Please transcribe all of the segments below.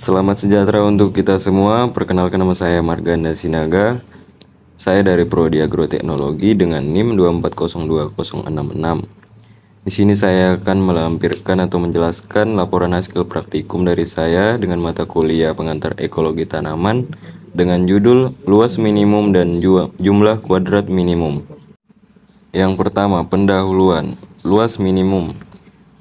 Selamat sejahtera untuk kita semua. Perkenalkan, nama saya Marganda Sinaga. Saya dari Prodi Agroteknologi dengan NIM 2402066. Di sini saya akan melampirkan atau menjelaskan laporan hasil praktikum dari saya dengan mata kuliah pengantar ekologi tanaman dengan judul luas minimum dan jumlah kuadrat minimum. Yang pertama, pendahuluan. Luas minimum.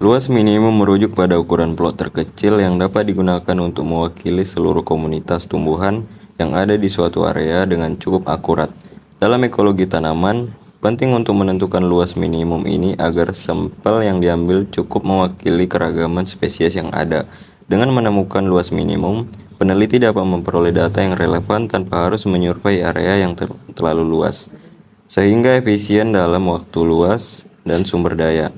Luas minimum merujuk pada ukuran plot terkecil yang dapat digunakan untuk mewakili seluruh komunitas tumbuhan yang ada di suatu area dengan cukup akurat. Dalam ekologi tanaman, penting untuk menentukan luas minimum ini agar sampel yang diambil cukup mewakili keragaman spesies yang ada. Dengan menemukan luas minimum, peneliti dapat memperoleh data yang relevan tanpa harus menyurvei area yang terlalu luas, sehingga efisien dalam waktu luas dan sumber daya.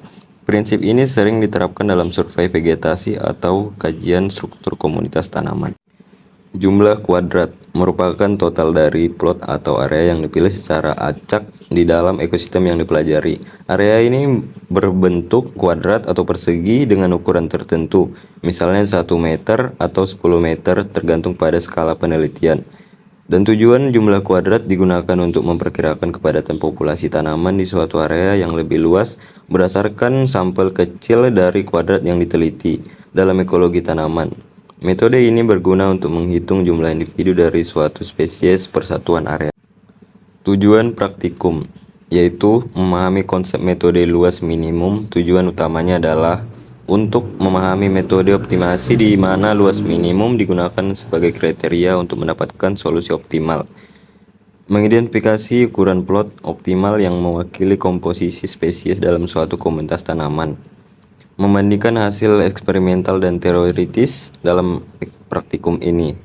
Prinsip ini sering diterapkan dalam survei vegetasi atau kajian struktur komunitas tanaman. Jumlah kuadrat merupakan total dari plot atau area yang dipilih secara acak di dalam ekosistem yang dipelajari. Area ini berbentuk kuadrat atau persegi dengan ukuran tertentu, misalnya 1 meter atau 10 meter tergantung pada skala penelitian. Dan tujuan jumlah kuadrat digunakan untuk memperkirakan kepadatan populasi tanaman di suatu area yang lebih luas berdasarkan sampel kecil dari kuadrat yang diteliti. Dalam ekologi tanaman, metode ini berguna untuk menghitung jumlah individu dari suatu spesies per satuan area. Tujuan praktikum yaitu memahami konsep metode luas minimum. Tujuan utamanya adalah untuk memahami metode optimasi di mana luas minimum digunakan sebagai kriteria untuk mendapatkan solusi optimal. Mengidentifikasi ukuran plot optimal yang mewakili komposisi spesies dalam suatu komunitas tanaman. Membandingkan hasil eksperimental dan teoritis dalam praktikum ini.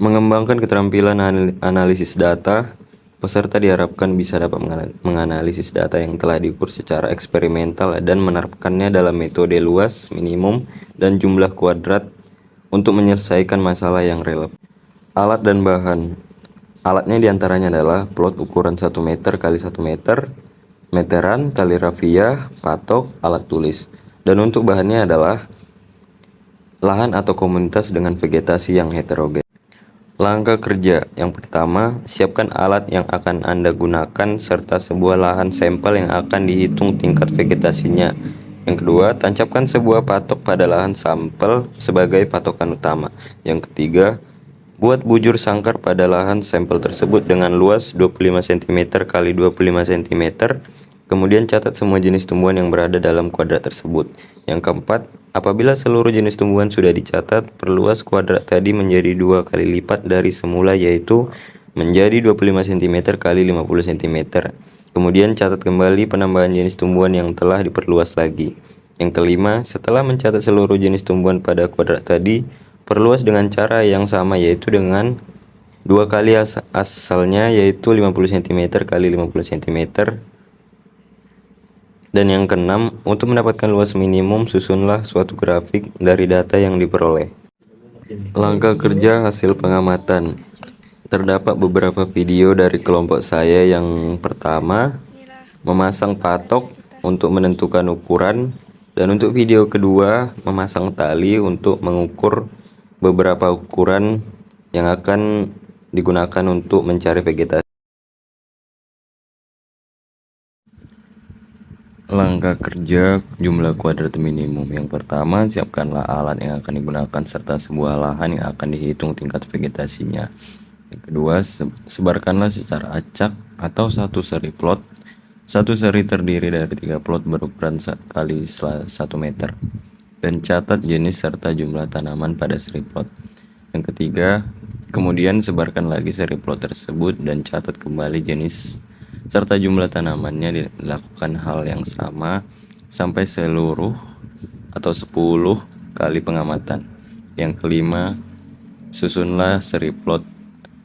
Mengembangkan keterampilan analisis data. Peserta diharapkan bisa dapat menganalisis data yang telah diukur secara eksperimental dan menerapkannya dalam metode luas minimum dan jumlah kuadrat untuk menyelesaikan masalah yang relevan. Alat dan bahan. Alatnya diantaranya adalah plot ukuran 1 meter kali 1 meter, meteran, tali rafia, patok, alat tulis. Dan untuk bahannya adalah lahan atau komunitas dengan vegetasi yang heterogen. Langkah kerja. Yang pertama, siapkan alat yang akan Anda gunakan serta sebuah lahan sampel yang akan dihitung tingkat vegetasinya. Yang kedua, tancapkan sebuah patok pada lahan sampel sebagai patokan utama. Yang ketiga, buat bujur sangkar pada lahan sampel tersebut dengan luas 25 cm x 25 cm. Kemudian catat semua jenis tumbuhan yang berada dalam kuadrat tersebut. Yang keempat, apabila seluruh jenis tumbuhan sudah dicatat, perluas kuadrat tadi menjadi 2 kali lipat dari semula, yaitu menjadi 25 cm x 50 cm. Kemudian catat kembali penambahan jenis tumbuhan yang telah diperluas lagi. Yang kelima, setelah mencatat seluruh jenis tumbuhan pada kuadrat tadi, perluas dengan cara yang sama, yaitu dengan 2 kali asalnya, yaitu 50 cm x 50 cm. Dan yang keenam, untuk mendapatkan luas minimum, susunlah suatu grafik dari data yang diperoleh. Langkah kerja hasil pengamatan. Terdapat beberapa video dari kelompok saya. Yang pertama, memasang patok untuk menentukan ukuran, dan untuk video kedua, memasang tali untuk mengukur beberapa ukuran yang akan digunakan untuk mencari vegetasi. Langkah kerja jumlah kuadrat minimum. Yang pertama, siapkanlah alat yang akan digunakan serta sebuah lahan yang akan dihitung tingkat vegetasinya. Yang kedua, sebarkanlah secara acak atau satu seri plot. Satu seri terdiri dari 3 plot berukuran kali 1 meter. Dan catat jenis serta jumlah tanaman pada seri plot. Yang ketiga, kemudian sebarkan lagi seri plot tersebut dan catat kembali jenis serta jumlah tanamannya. Dilakukan hal yang sama sampai seluruh atau 10 kali pengamatan. Yang kelima, susunlah seri plot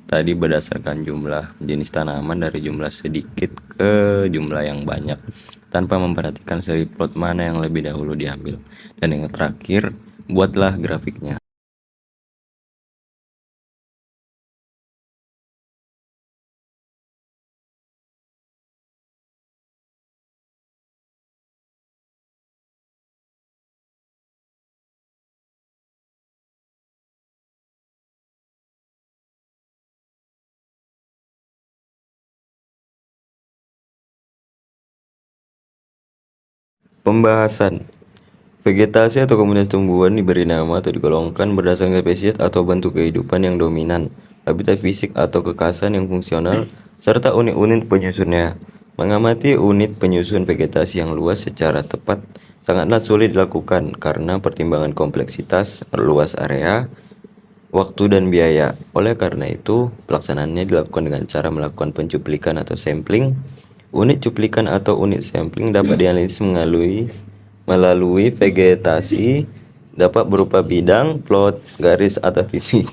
tadi berdasarkan jumlah jenis tanaman dari jumlah sedikit ke jumlah yang banyak, tanpa memperhatikan seri plot mana yang lebih dahulu diambil. Dan yang terakhir, buatlah grafiknya. Pembahasan. Vegetasi atau komunitas tumbuhan diberi nama atau digolongkan berdasarkan spesies atau bentuk kehidupan yang dominan, habitat fisik atau kekhasan yang fungsional, serta unit-unit penyusunnya. Mengamati unit penyusun vegetasi yang luas secara tepat sangatlah sulit dilakukan karena pertimbangan kompleksitas, luas area, waktu dan biaya. Oleh karena itu, pelaksanaannya dilakukan dengan cara melakukan pencuplikan atau sampling. Unit cuplikan atau unit sampling dapat dianalisis melalui vegetasi, dapat berupa bidang, plot, garis atau titik.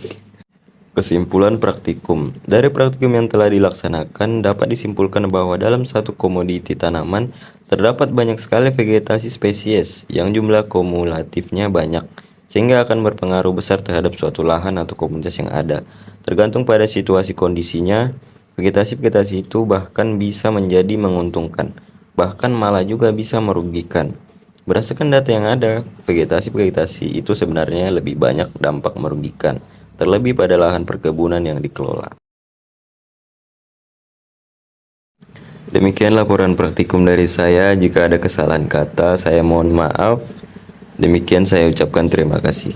Kesimpulan praktikum. Dari praktikum yang telah dilaksanakan dapat disimpulkan bahwa dalam satu komoditi tanaman terdapat banyak sekali vegetasi spesies yang jumlah kumulatifnya banyak, sehingga akan berpengaruh besar terhadap suatu lahan atau komunitas yang ada. Tergantung pada situasi kondisinya, vegetasi-vegetasi itu bahkan bisa menjadi menguntungkan, bahkan malah juga bisa merugikan. Berdasarkan data yang ada, vegetasi-vegetasi itu sebenarnya lebih banyak dampak merugikan, terlebih pada lahan perkebunan yang dikelola. Demikian laporan praktikum dari saya. Jika ada kesalahan kata, saya mohon maaf. Demikian saya ucapkan terima kasih.